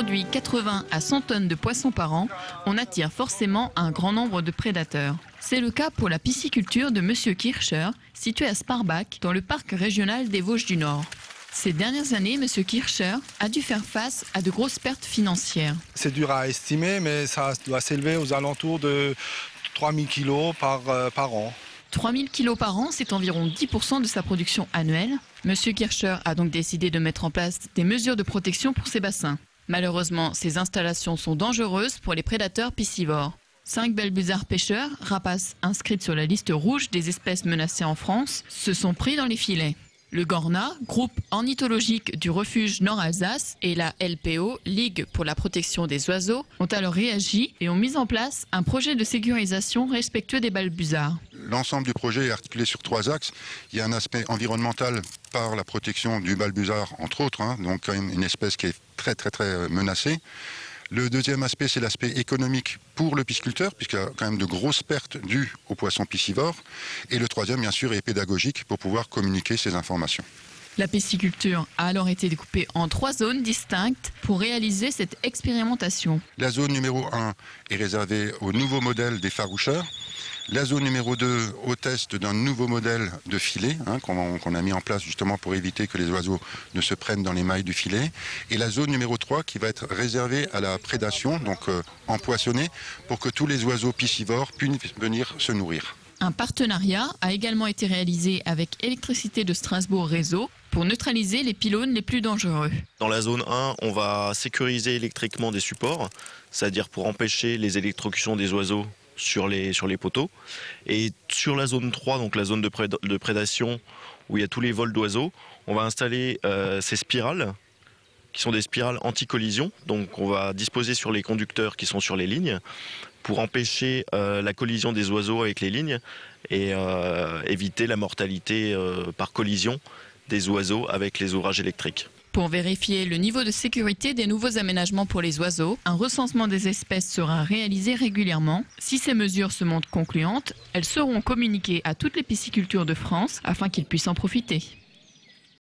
produit 80 à 100 tonnes de poissons par an, on attire forcément un grand nombre de prédateurs. C'est le cas pour la pisciculture de M. Kircher, située à Sparbach, dans le parc régional des Vosges du Nord. Ces dernières années, M. Kircher a dû faire face à de grosses pertes financières. C'est dur à estimer, mais ça doit s'élever aux alentours de 3000 kg par an. 3000 kg par an, c'est environ 10% de sa production annuelle. M. Kircher a donc décidé de mettre en place des mesures de protection pour ses bassins. Malheureusement, ces installations sont dangereuses pour les prédateurs piscivores. 5 balbuzards pêcheurs, rapaces inscrites sur la liste rouge des espèces menacées en France, se sont pris dans les filets. Le GORNA, groupe ornithologique du refuge Nord-Alsace, et la LPO, Ligue pour la protection des oiseaux, ont alors réagi et ont mis en place un projet de sécurisation respectueux des balbuzards. L'ensemble du projet est articulé sur 3 axes. Il y a un aspect environnemental par la protection du balbuzard, entre autres, donc quand même une espèce qui est très menacée. Le deuxième aspect, c'est l'aspect économique pour le pisciculteur, puisqu'il y a quand même de grosses pertes dues aux poissons piscivores. Et le troisième, bien sûr, est pédagogique pour pouvoir communiquer ces informations. La pisciculture a alors été découpée en 3 zones distinctes pour réaliser cette expérimentation. La zone numéro 1 est réservée au nouveau modèle des faroucheurs. La zone numéro 2 au test d'un nouveau modèle de filet qu'on a mis en place justement pour éviter que les oiseaux ne se prennent dans les mailles du filet. Et la zone numéro 3 qui va être réservée à la prédation, donc empoissonnée, pour que tous les oiseaux piscivores puissent venir se nourrir. Un partenariat a également été réalisé avec Électricité de Strasbourg Réseau pour neutraliser les pylônes les plus dangereux. Dans la zone 1, on va sécuriser électriquement des supports, c'est-à-dire pour empêcher les électrocutions des oiseaux sur les poteaux. Et sur la zone 3, donc la zone de prédation où il y a tous les vols d'oiseaux, on va installer ces spirales qui sont des spirales anti-collision. Donc on va disposer sur les conducteurs qui sont sur les lignes pour empêcher la collision des oiseaux avec les lignes et éviter la mortalité par collision des oiseaux avec les ouvrages électriques. Pour vérifier le niveau de sécurité des nouveaux aménagements pour les oiseaux, un recensement des espèces sera réalisé régulièrement. Si ces mesures se montrent concluantes, elles seront communiquées à toutes les piscicultures de France afin qu'ils puissent en profiter.